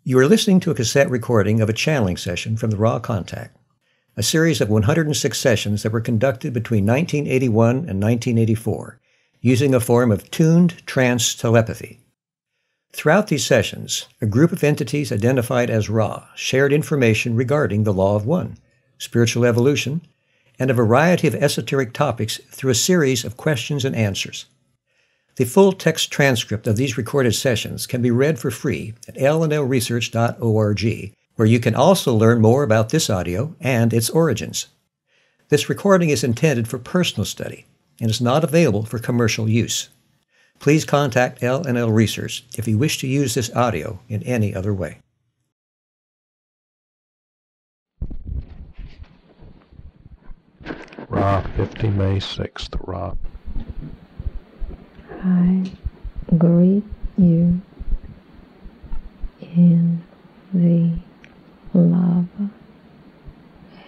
You are listening to a cassette recording of a channeling session from the Raw Contact, a series of 106 sessions that were conducted between 1981 and 1984, using a form of tuned trance telepathy. Throughout these sessions, a group of entities identified as Ra shared information regarding the Law of One, spiritual evolution, and a variety of esoteric topics through a series of questions and answers. The full text transcript of these recorded sessions can be read for free at lnlresearch.org, where you can also learn more about this audio and its origins. This recording is intended for personal study and is not available for commercial use. Please contact L&L Research if you wish to use this audio in any other way. Ra, 50 May 6th, Ra. I greet you in the love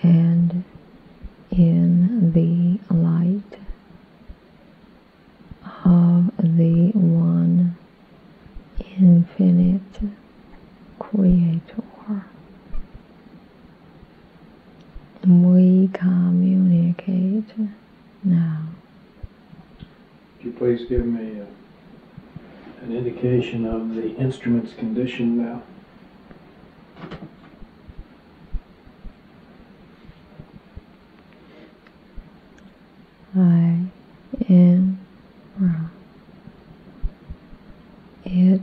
and in the light of the one infinite Creator. We communicate now. Could you please give me an indication of the instrument's condition now? I am Ra. It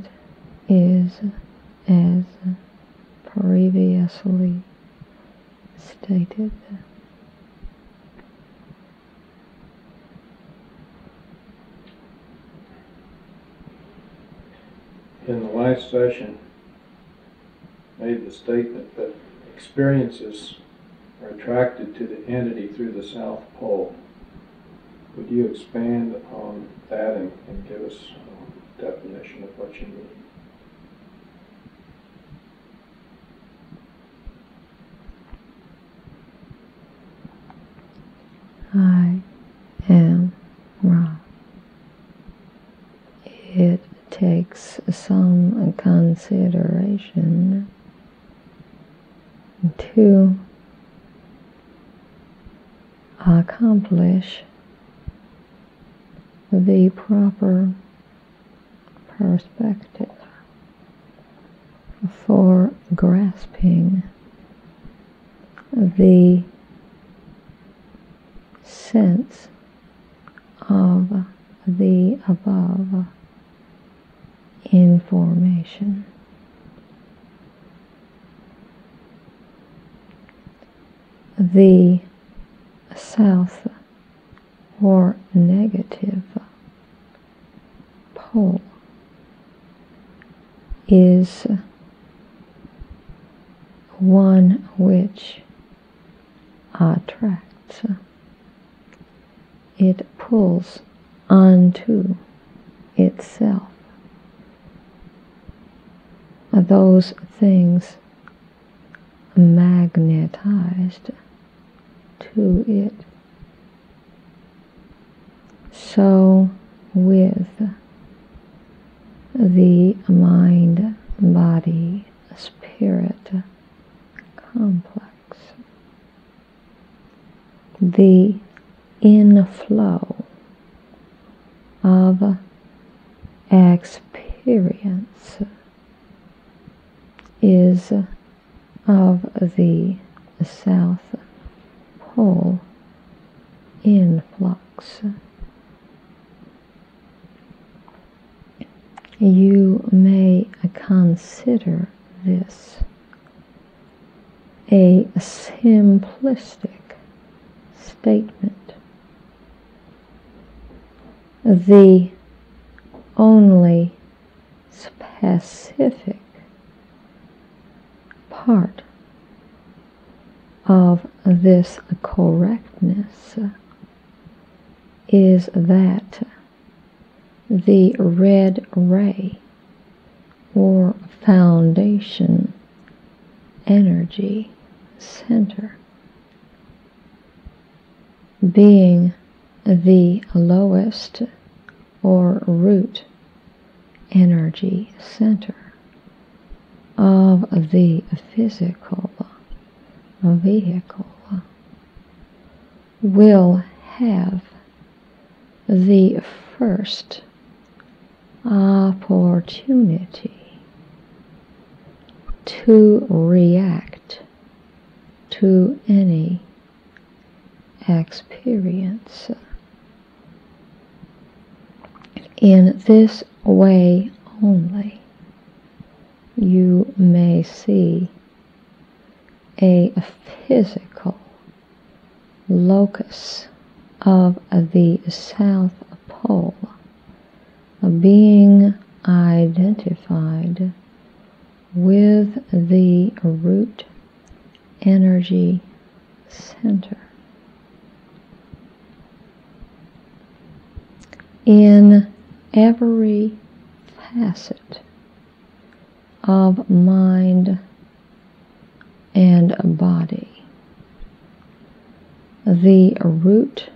is as previously stated. In the last session, made the statement that experiences are attracted to the entity through the South Pole. Would you expand upon that and give us a definition of what you mean? I am Ra. It takes some consideration to accomplish the proper perspective for grasping the sense of the above information. The south or negative pole is one which attracts. It pulls onto itself those things magnetized to it. So with the mind, body, spirit complex, the inflow of experience is of the South Pole influx. You may consider this a simplistic statement. The only specific part of this correctness is that the red ray or foundation energy center, being the lowest or root energy center, of the physical vehicle will have the first opportunity to react to any experience. In this way only, you may see a physical locus of the South Pole being identified with the root energy center. In every facet of mind and body, the root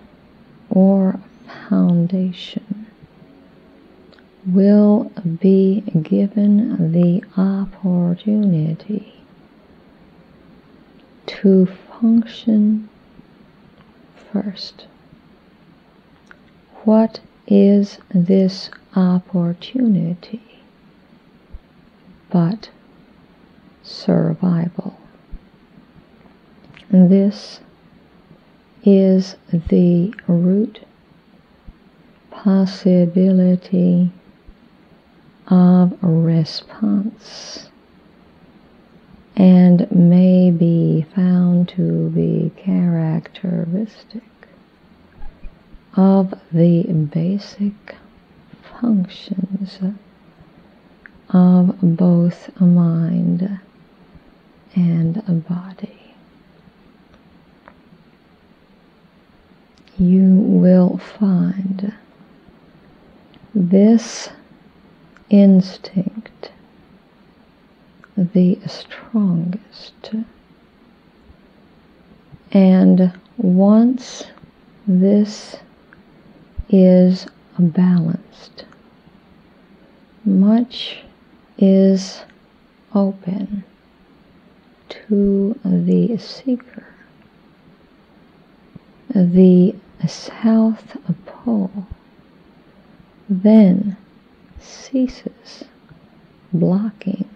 or foundation will be given the opportunity to function first. What is this opportunity but survival? This is the root possibility of response, and may be found to be characteristic of the basic functions of both mind and body. You will find this instinct the strongest, and once this is balanced, much is open to the seeker. The South Pole then ceases blocking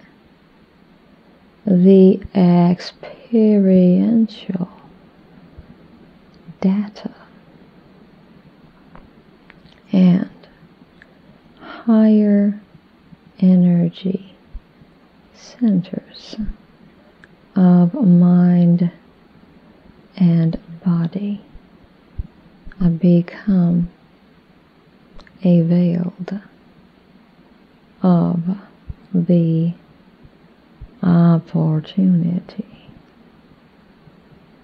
the experiential data, and higher energy centers of mind and body become availed of the opportunity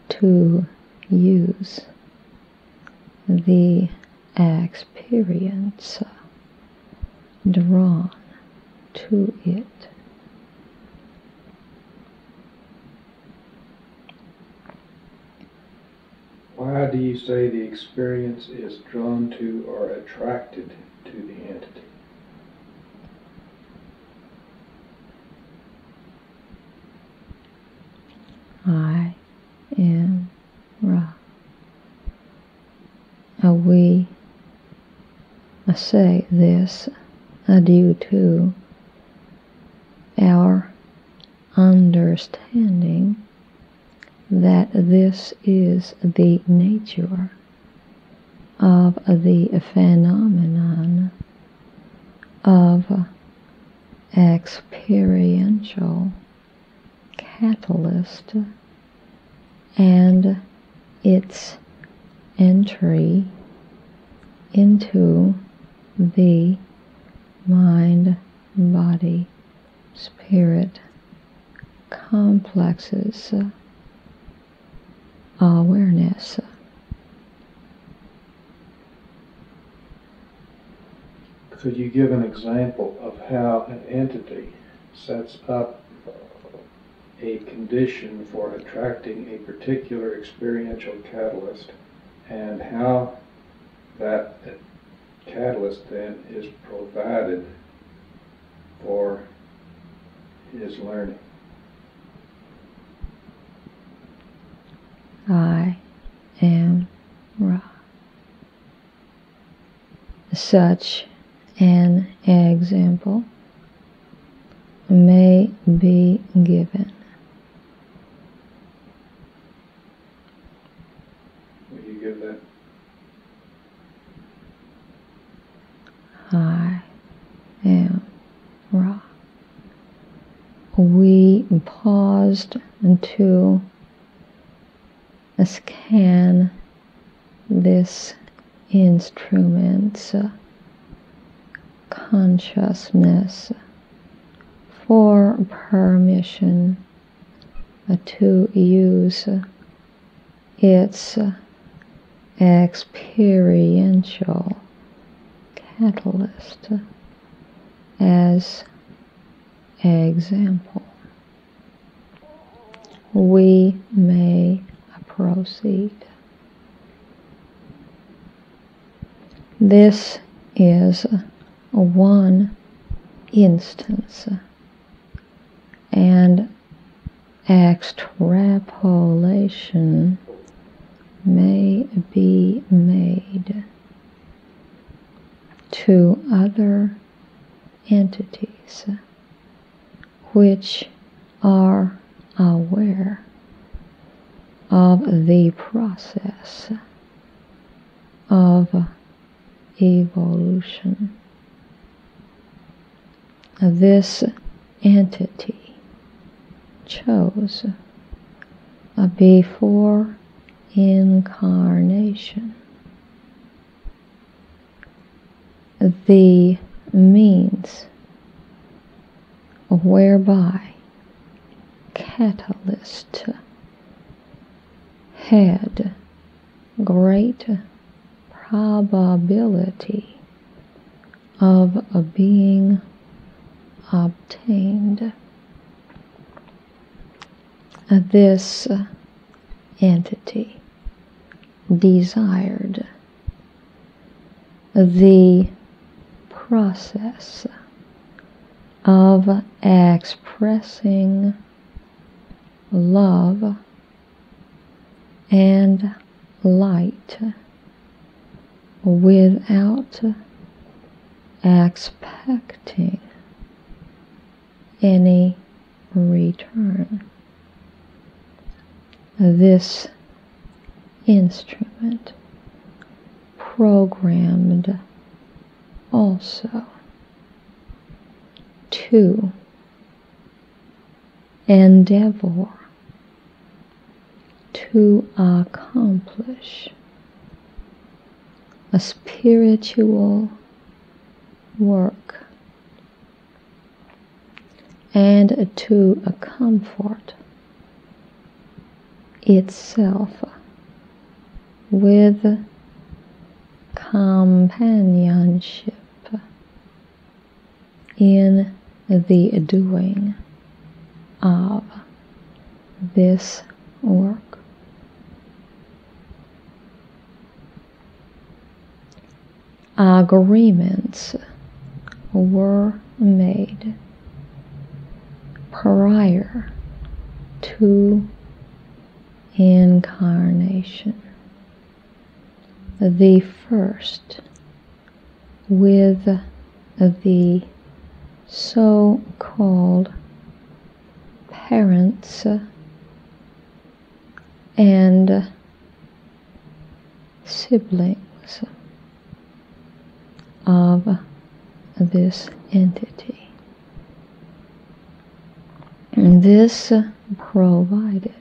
to use the experience drawn to it. Why do you say the experience is drawn to or attracted to the entity? I am Ra. We say this due to our understanding that this is the nature of the phenomenon of experiential catalyst and its entry into the mind, body, spirit complexes awareness. Could you give an example of how an entity sets up a condition for attracting a particular experiential catalyst, and how that catalyst then is provided for is learning. I am Ra. Such an example may be given. Will you give that? I am Ra. We paused to scan this instrument's consciousness for permission to use its experiential catalyst as example. We may proceed. This is one instance, and extrapolation may be made to other entities which are aware of the process of evolution. This entity chose before incarnation the means whereby catalyst had great probability of being obtained. This entity desired the process of expressing love and light without expecting any return. This instrument programmed also to endeavor to accomplish a spiritual work and to comfort itself with companionship in the doing of this work. Agreements were made prior to incarnation. The first with the so-called parents and siblings of this entity. And this provided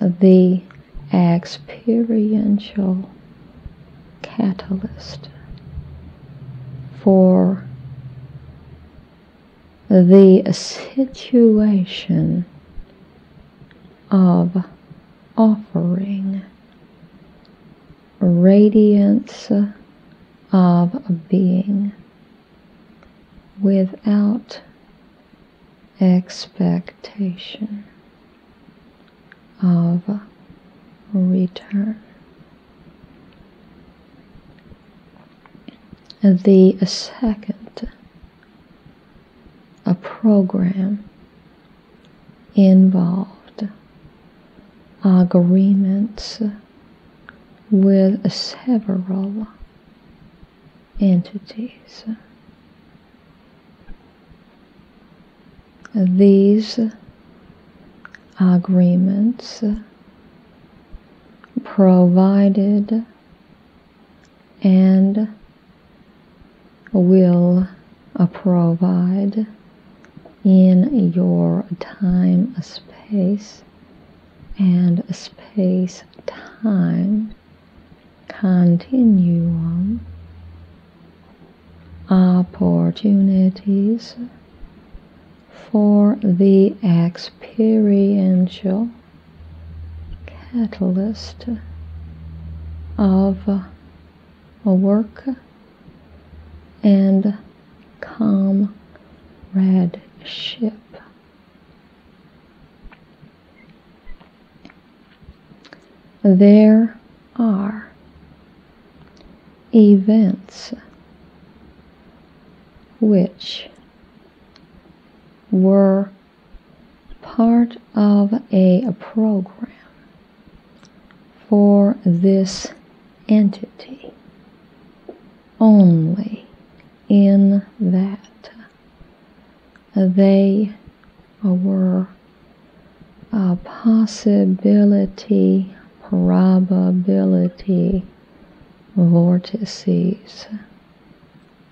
the experiential catalyst for the situation of offering radiance of being without expectation of return. The second a program involved agreements with several entities. These agreements provided and will provide in your time-space and space-time continuum opportunities for the experiential catalyst of work and comradeship. There are events which were part of a program for this entity only, in that they were possibility, probability vortices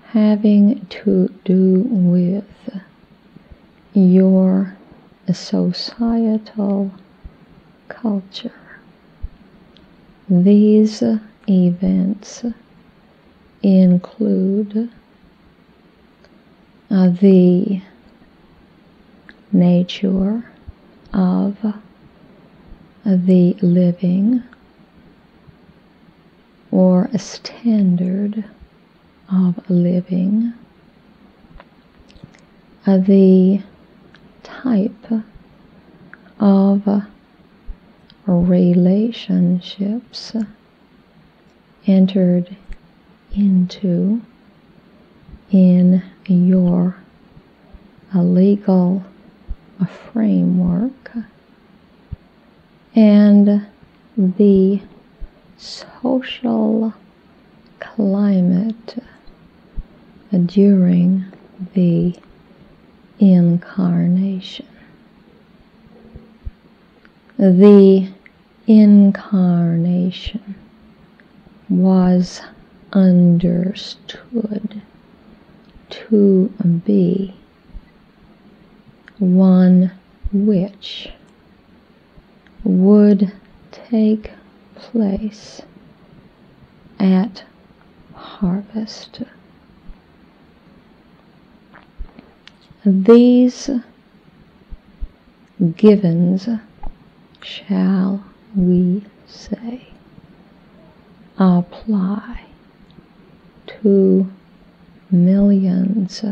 having to do with your societal culture. These events include the nature of the living or a standard of living, the type of relationships entered into in your legal framework, and the social climate during the incarnation. The incarnation was understood to be one which would take place at harvest. These givens, shall we say, apply to millions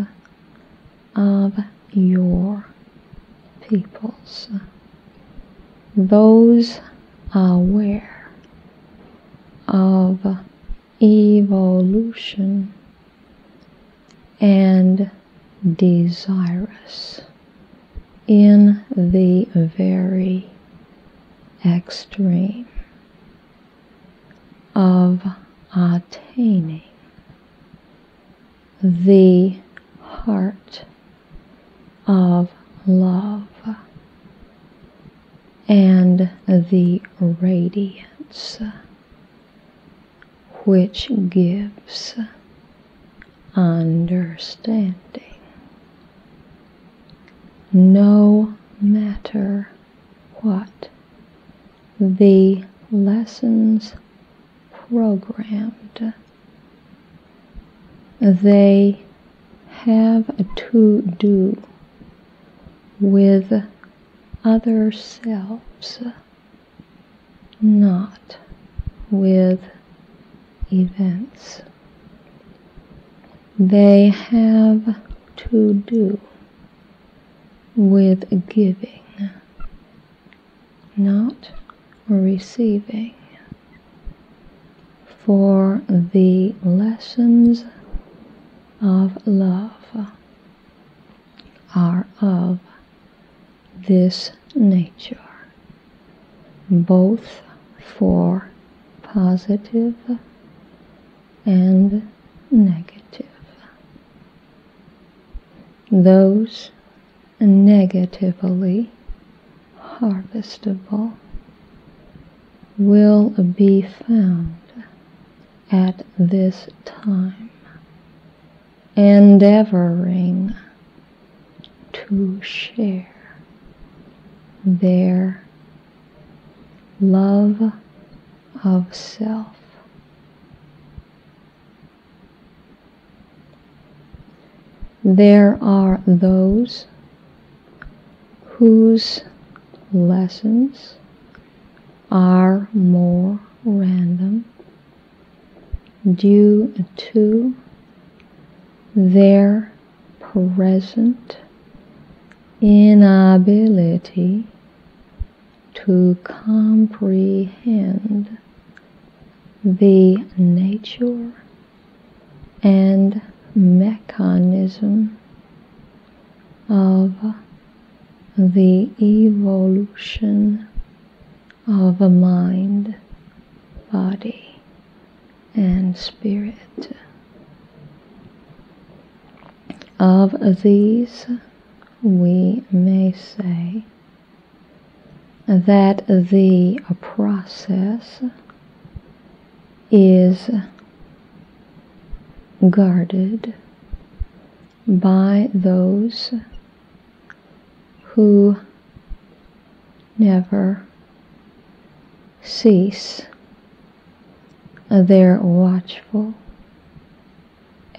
of your peoples, those aware of evolution and desirous in the very extreme of attaining the heart of love and the radiance which gives understanding. No matter what the lessons programmed, they have to do with other selves, not with events. They have to do with giving, not receiving. For the lessons of love are of this nature, both for positive and negative. Those negatively harvestable will be found at this time, endeavoring to share their love of self. There are those whose lessons are more random due to their present inability to comprehend the nature and mechanism of the evolution of a mind, body, and spirit. Of these, we may say that the process is guarded by those who never cease their watchful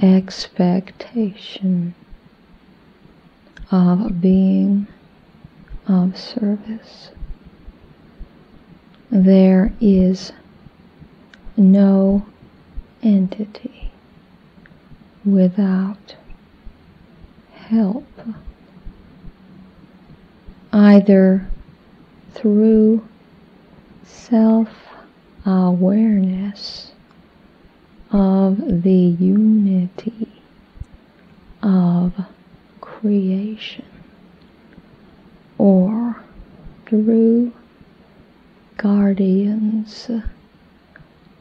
expectation of being of service. There is no entity without help, either through self-awareness of the unity of creation, or through guardians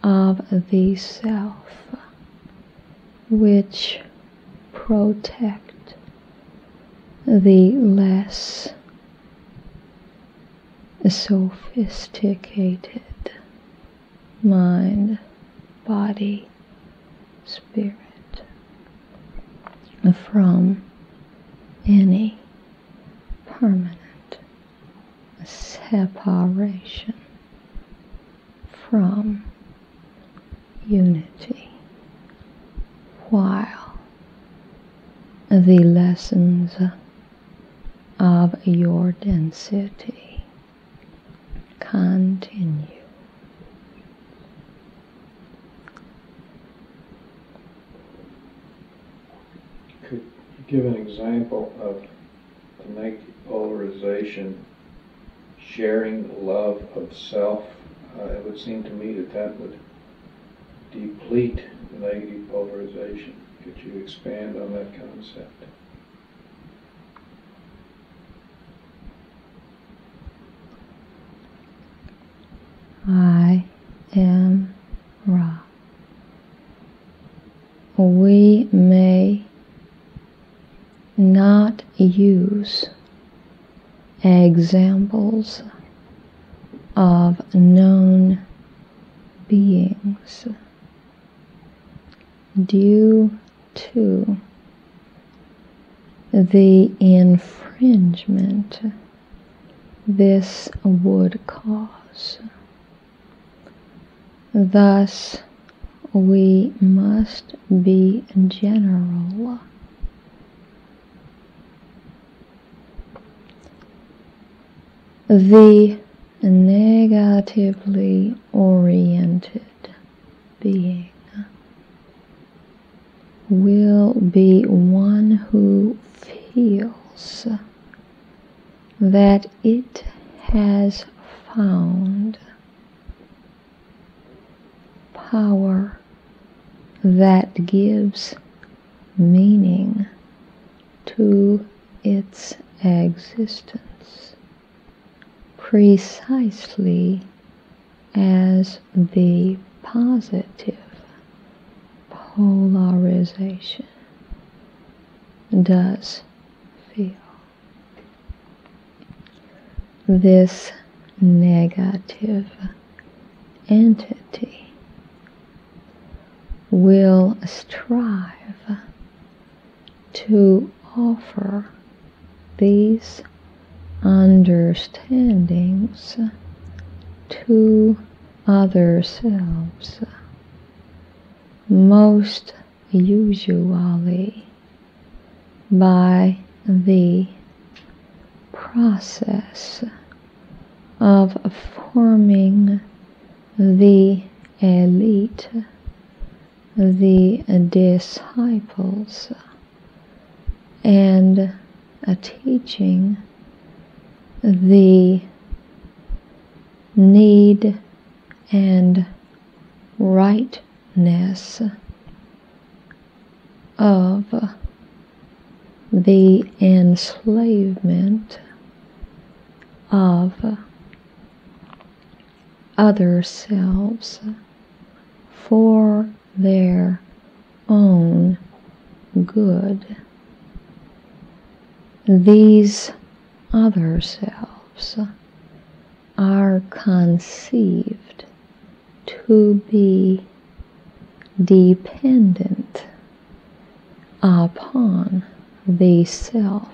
of the self, which protect the less sophisticated mind, body, spirit from any permanent separation from unity, while the lessons of your density continue. Could you give an example of the negative polarization, sharing the love of self? It would seem to me that would deplete the negative polarization. Could you expand on that concept? I am Ra. We may not use examples of known beings due to the infringement this would cause. Thus, we must be general. The negatively oriented being will be one who feels that it has found power that gives meaning to its existence, precisely as the positive polarization does feel. This negative entity will strive to offer these understandings to other selves, most usually by the process of forming the elite, the disciples, and teaching the need and rightness of the enslavement of other selves for their own good. These other selves are conceived to be dependent upon the self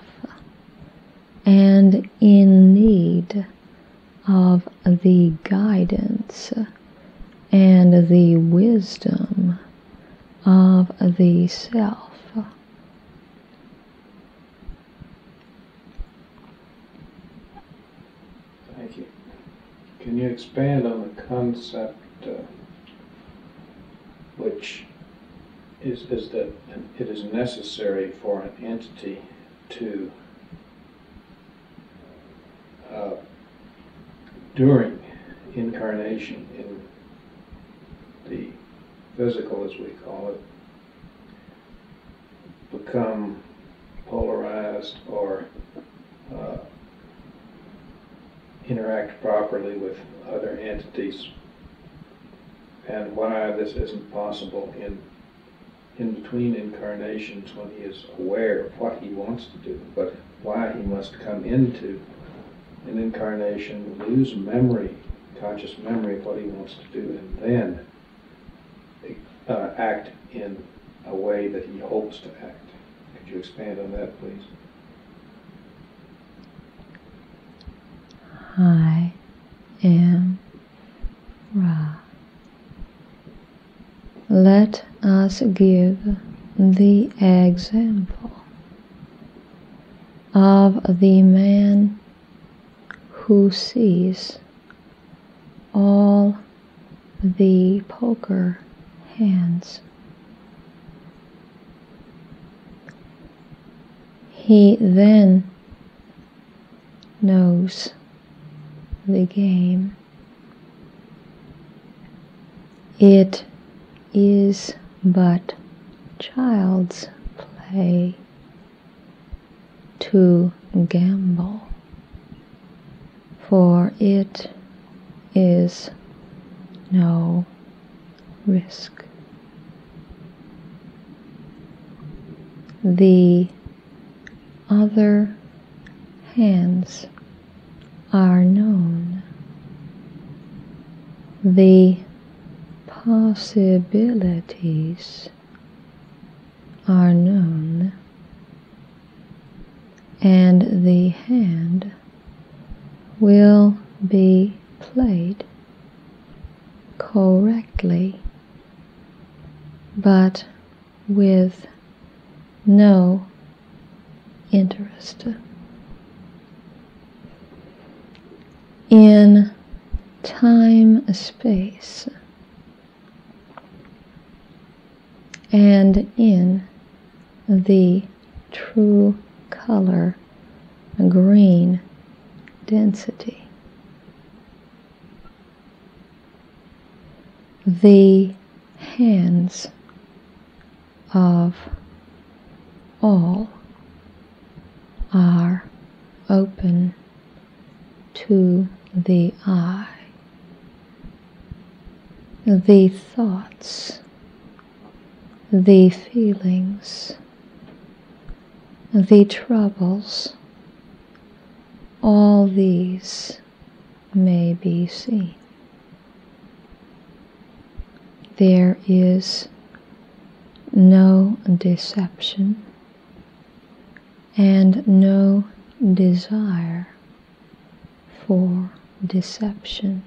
and in need of the guidance and the wisdom of the self. Thank you. Can you expand on the concept which is that it is necessary for an entity to during incarnation in the physical, as we call it, become polarized or interact properly with other entities, and why this isn't possible in between incarnations when he is aware of what he wants to do, but why he must come into an incarnation, lose memory, conscious memory of what he wants to do, and then act in a way that he hopes to act. Could you expand on that, please? I am Ra. Let us give the example of the man who sees all the poker hands. He then knows the game. It is but child's play to gamble, for it is no risk. The other hands are known. The possibilities are known, and the hand will be played correctly, but with no interest. In time-space and in the true color green density, the hands of all are open to the I. The thoughts, the feelings, the troubles, all these may be seen. There is no deception and no desire for deception.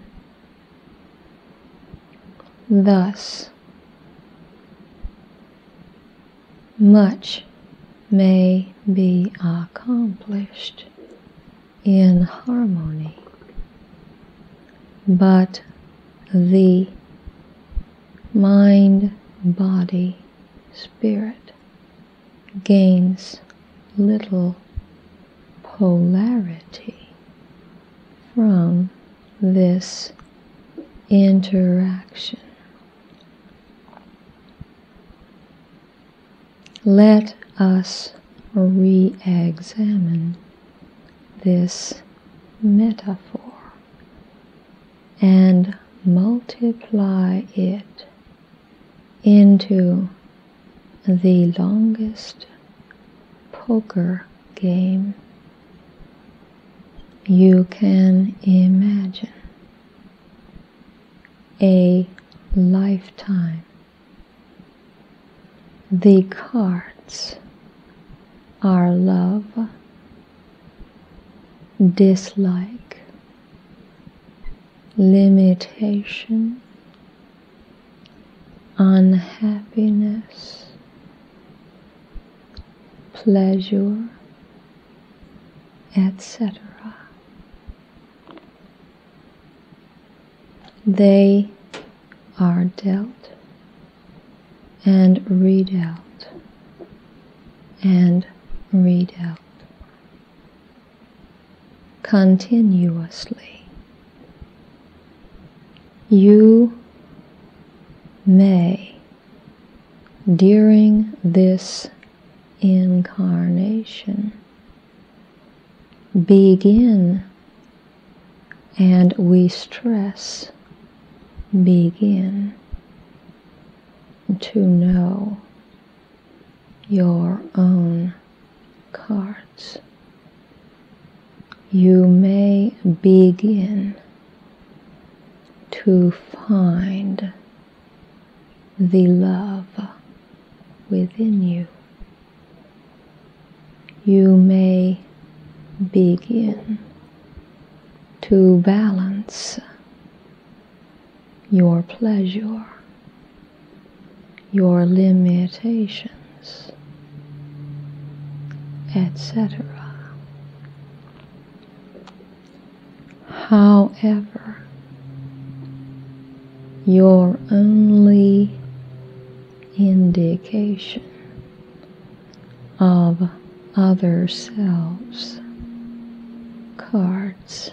Thus, much may be accomplished in harmony, but the mind, body, spirit gains little polarity from this interaction. Let us re-examine this metaphor and multiply it into the longest poker game you can imagine. A lifetime. The cards are love, dislike, limitation, unhappiness, pleasure, etc. They are dealt and redealt and redealt continuously. You may, during this incarnation, begin, and we stress begin, to know your own cards. You may begin to find the love within you. You may begin to balance your pleasure, your limitations, etc. However, your only indication of other selves' cards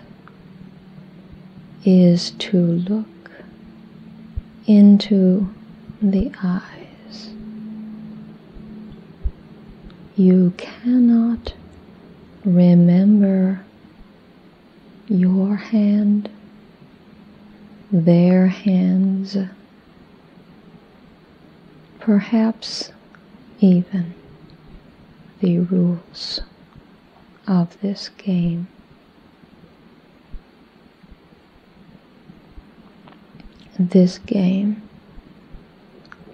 is to look into the eyes. You cannot remember your hand, their hands, perhaps even the rules of this game. This game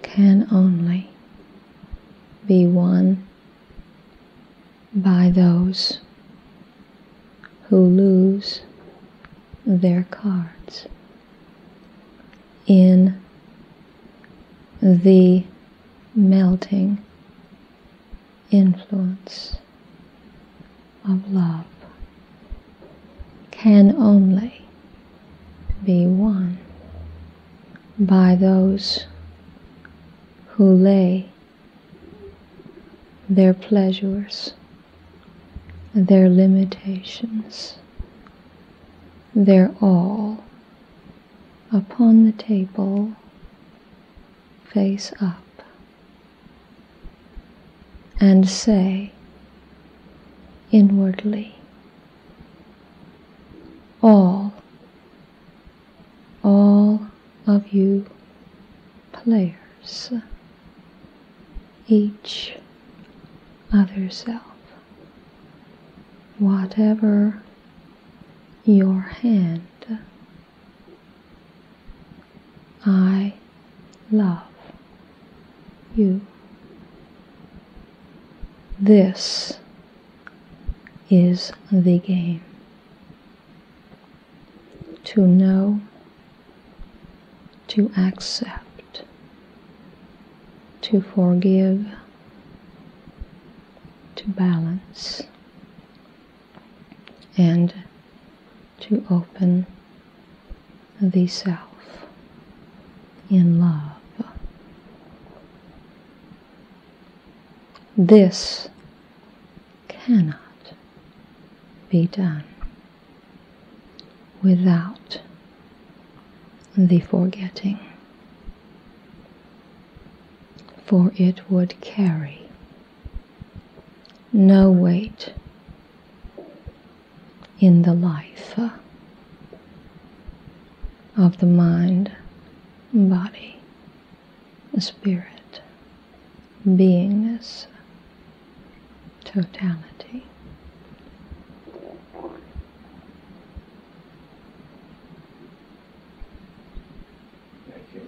can only be won by those who lose their cards in the melting influence of love, can only be won by those who lay their pleasures, their limitations, their all upon the table, face up, and say inwardly. All of you players, each other self, whatever your hand, I love you. This is the game. To know, to accept, to forgive, to balance, and to open the self in love. This cannot be done without the forgetting, for it would carry no weight in the life of the mind, body, spirit, beingness, totality. Thank you.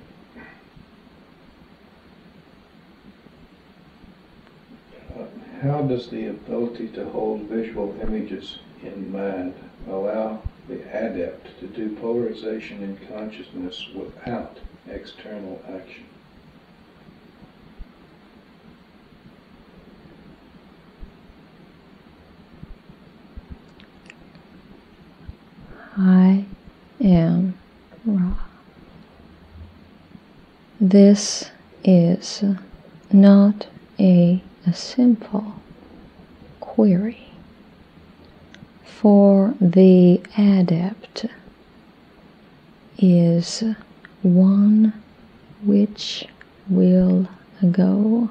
How does the ability to hold visual images in mind allow the adept to do polarization in consciousness without external action? I am Ra. This is not a simple query, for the adept is one which will go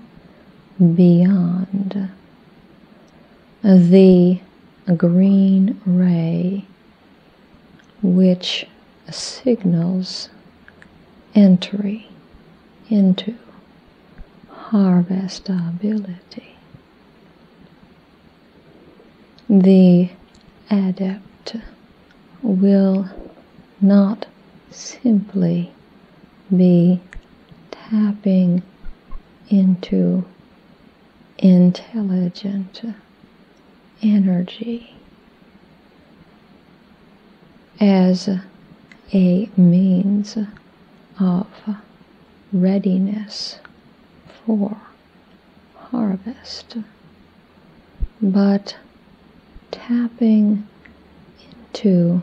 beyond the green ray which signals entry into harvestability. The adept will not simply be tapping into intelligent energy as a means of readiness for harvest, but tapping into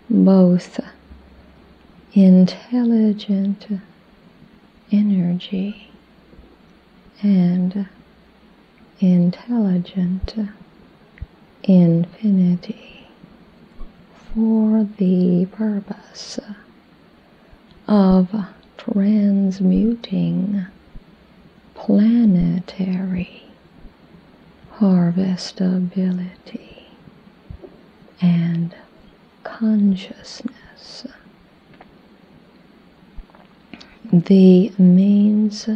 both intelligent energy and intelligent infinity for the purpose of transmuting planetary harvestability and consciousness. The means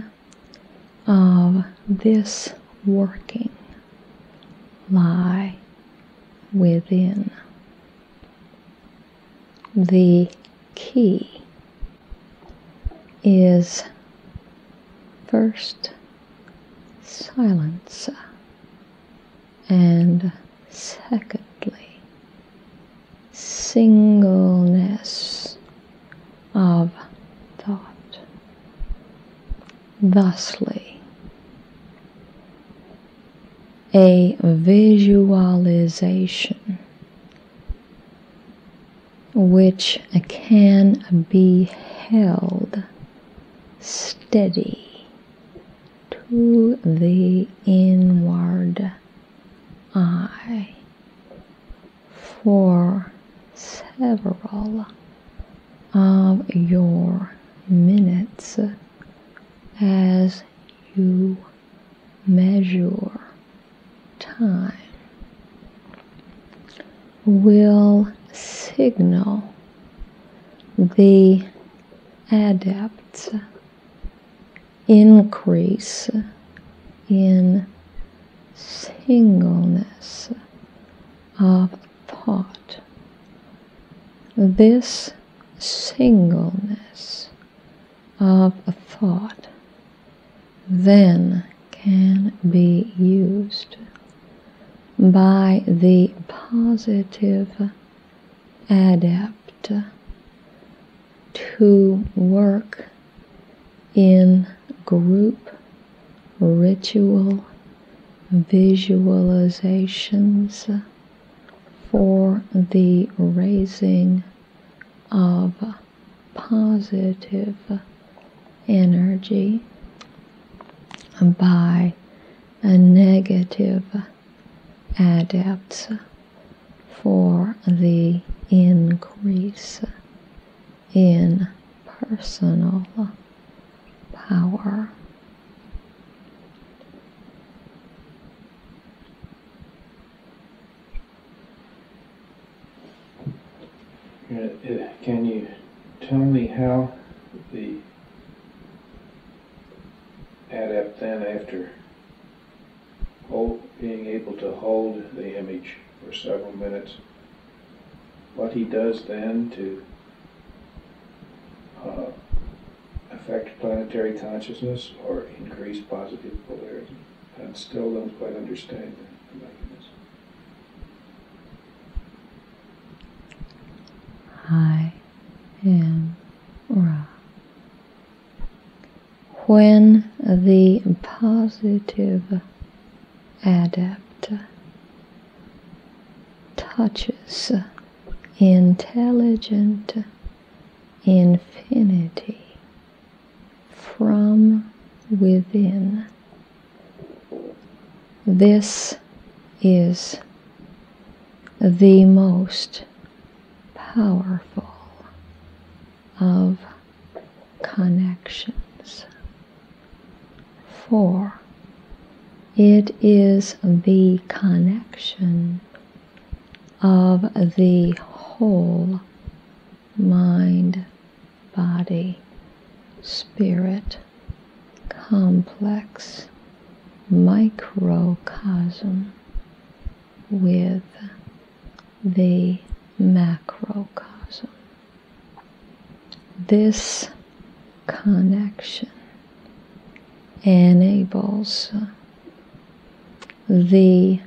of this working lie within. The key is first silence, and secondly singleness of thought. Thusly, a visualization which can be held steady to the inward eye for several of your minutes as you measure time will signal the adept's increase in singleness of thought. This singleness of thought then can be used by the positive adept to work in group ritual visualizations for the raising of positive energy by a negative adepts for the increase in personal power. Can you tell me how the adept then, after being able to hold the image for several minutes, what he does then to affect planetary consciousness or increase positive polarity? I still don't quite understand the mechanism. I am Ra. When the positive adept touches intelligent infinity from within, this is the most powerful of connections, for it is the connection of the whole mind, body, spirit, complex microcosm with the macrocosm. This connection enables the,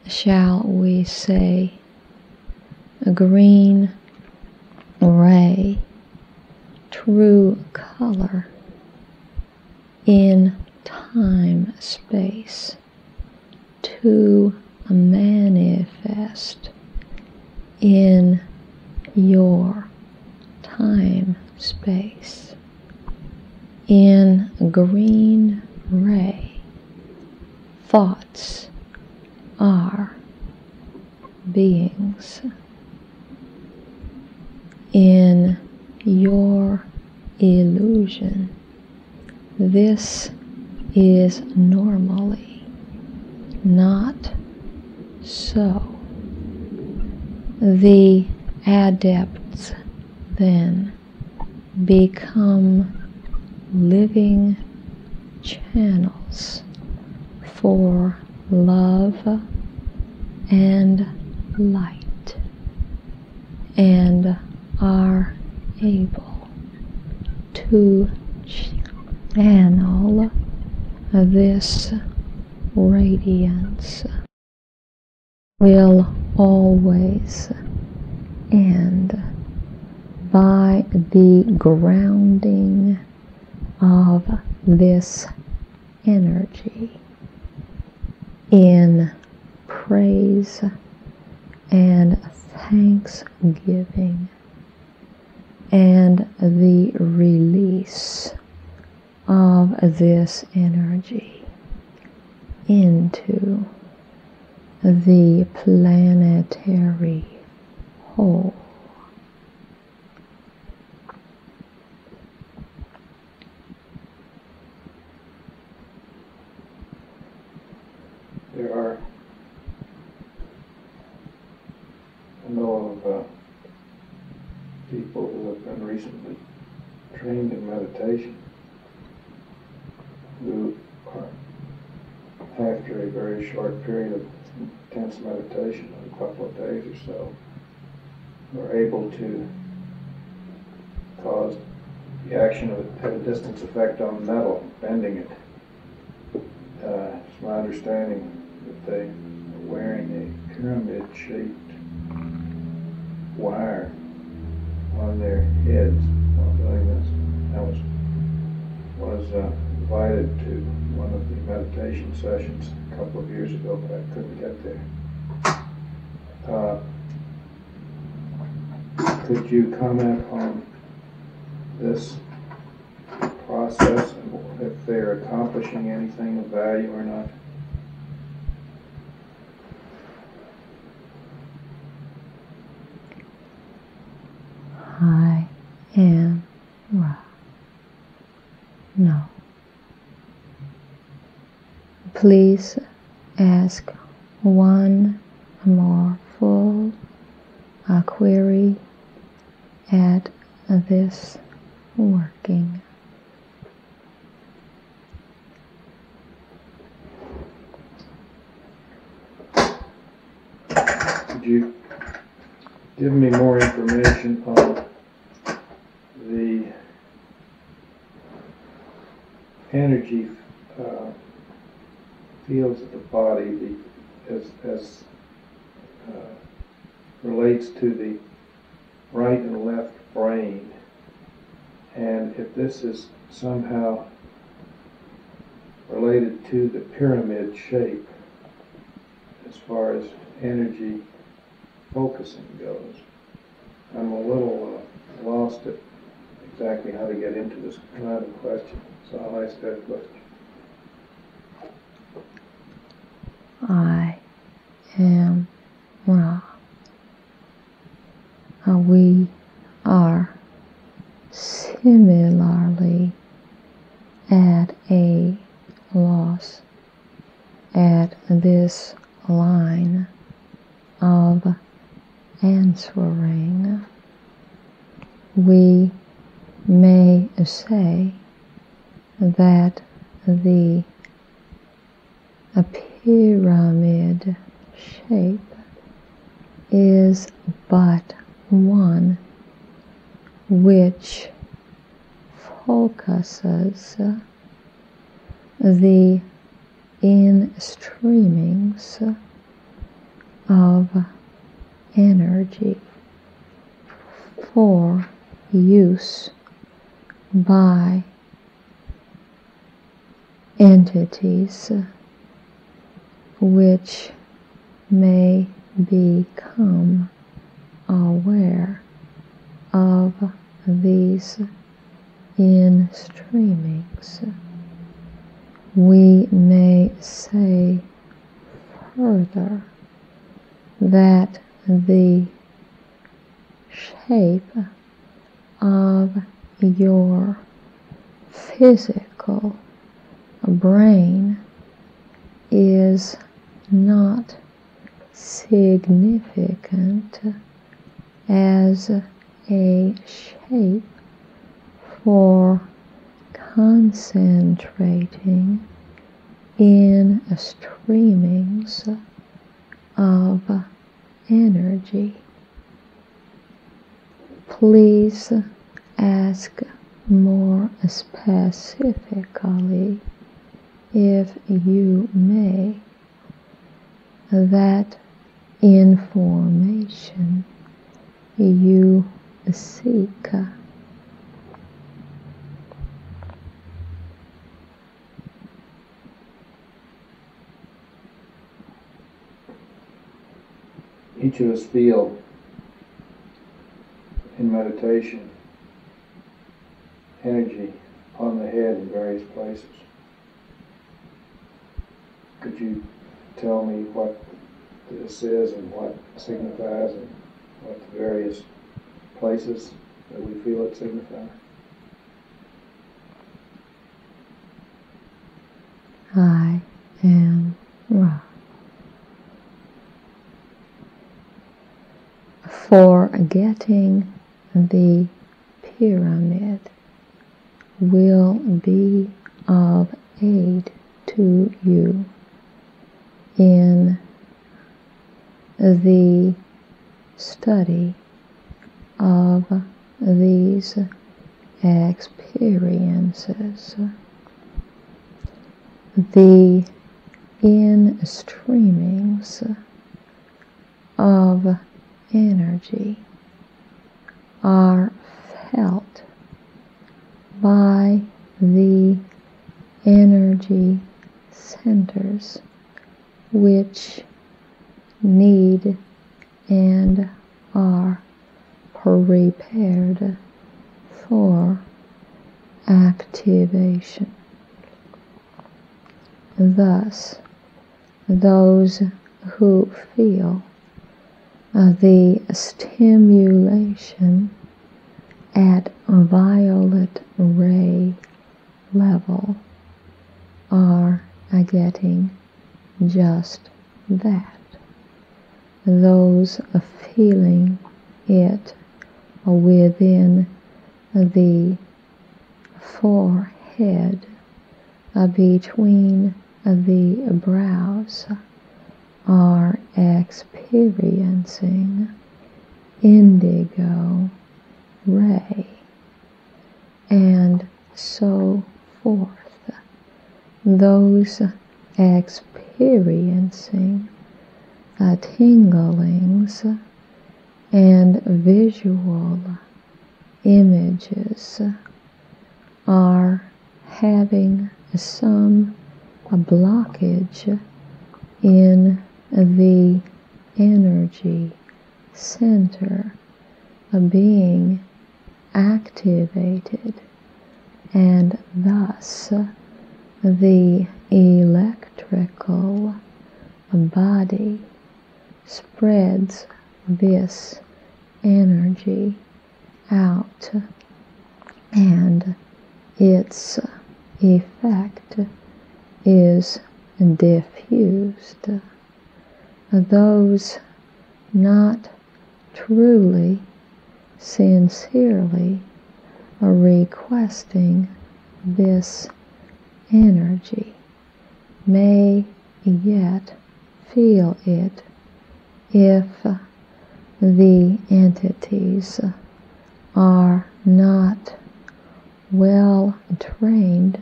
shall we say, a green ray, true color in time-space to manifest in your time-space. In green ray, thoughts are beings. In your illusion, this is normally not so. The adepts then become living channels for love and light, and are able to channel this radiance will always end by the grounding of this energy in praise and thanksgiving, and the release of this energy into the planetary whole. There are know of people who have been recently trained in meditation who are, after a very short period of intense meditation, a couple of days or so, are able to cause the action of it had a distance effect on metal, bending it. It's my understanding that they are wearing a pyramid-shaped wire on their heads while doing this. I was invited to one of the meditation sessions a couple of years ago, but I couldn't get there. Could you comment on this process and if they're accomplishing anything of value or not? I am Ra. No. Please ask one more full query at this working. Could you give me more information on the energy fields of the body as relates to the right and left brain, and if this is somehow related to the pyramid shape as far as energy focusing goes? I'm a little lost at exactly how to get into this kind of question, so I'll ask that question. I am Ra. We are similarly at a loss at this line of answering. We may say that the pyramid shape is but one which focuses the in-streamings of energy for use by entities which may become aware of these in-streamings. We may say further that the shape of your physical brain is not significant as a shape for concentrating in streamings of energy. Please ask more specifically, if you may, that information you seek. Each of us feel in meditation energy on the head in various places. Could you tell me what this is and what it signifies and what the various places that we feel it signifies? I am Ra. for getting the pyramid will be of aid to you in the study of these experiences. The in-streamings of energy are felt by the energy centers which need and are prepared for activation. Thus, those who feel the stimulation at violet ray level are getting just that. Those feeling it within the forehead between the brows are experiencing indigo ray, and so forth. Those experiencing tinglings and visual images are having some blockage in the energy center being activated, and thus the electrical body spreads this energy out, and its effect is diffused. Those not truly, sincerely requesting this energy may yet feel it if the entities are not well trained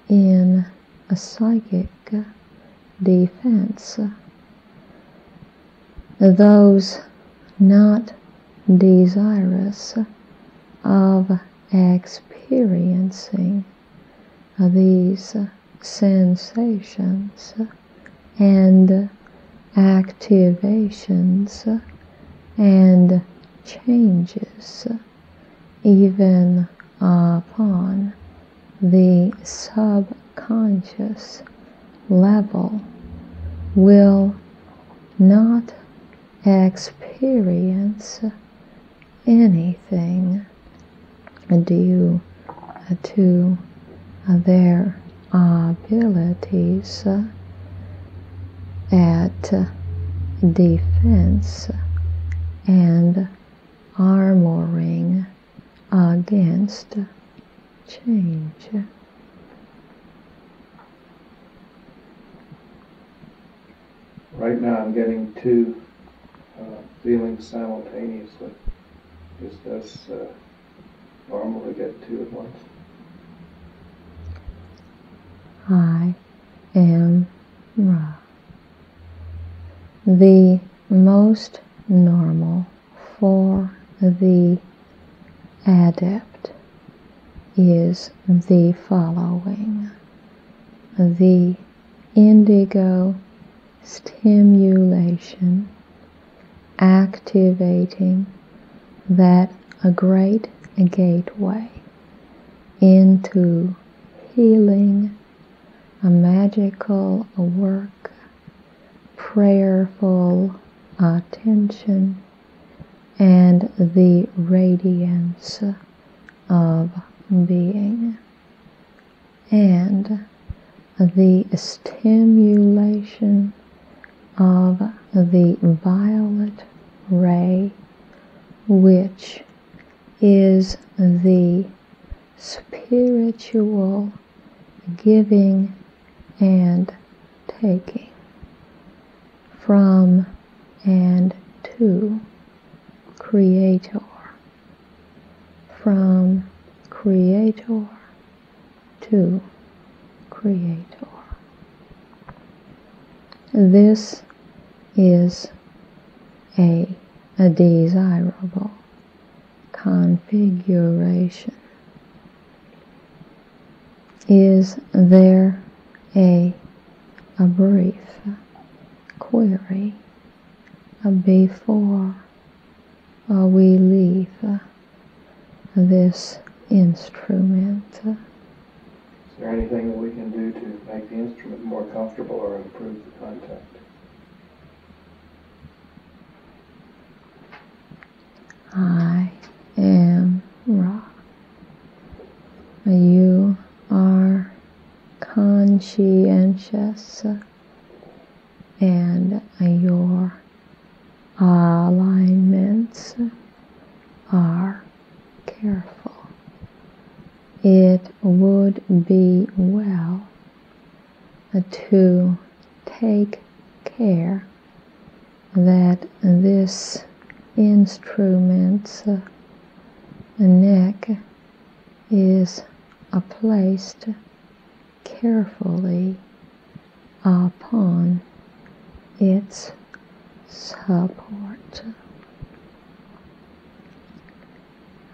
in a psychic defense. Those not desirous of experiencing these sensations and activations and changes even upon the subconscious level will not experience anything due to their abilities at defense and armoring against change. Right now I'm getting two feelings simultaneously. Does this normally get two at once? I am Ra. The most normal for the adept is the following: the indigo stimulation activating that a great gateway into healing, a magical work, prayerful attention, and the radiance of being, and the stimulation of the violet ray, which is the spiritual giving and taking from and to Creator, from Creator to Creator. This is a desirable configuration. Is there a brief query before we leave this instrument? Is there anything that we can do to make the instrument more comfortable or improve the contact? I am Ra. You are conscientious and your alignments are careful. It would be well to take care that this instrument's neck is placed carefully upon its support.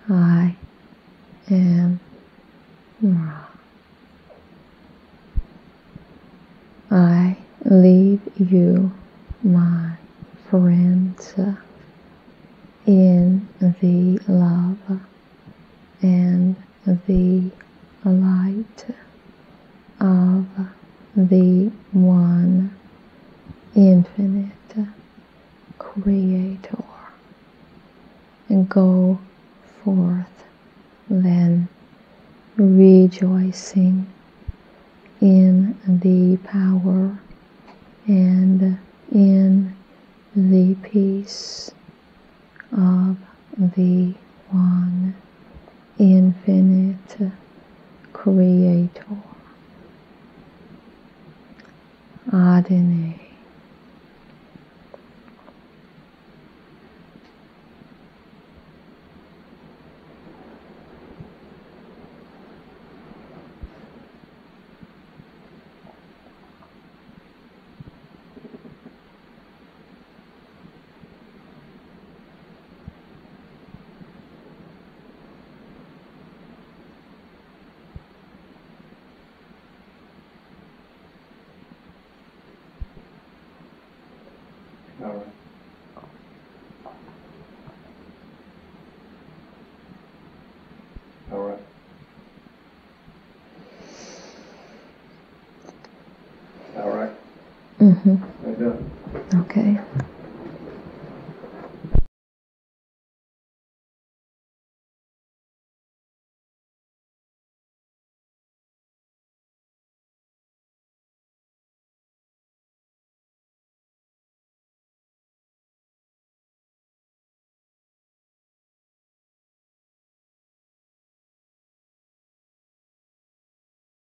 I am Ra. I leave you, my friends, in the love and the light of the one infinite Creator. And go forth then, rejoicing in the power and in the peace of the one infinite Creator. Adonai. All right. All right. All right. Mm-hmm. We're done. Okay.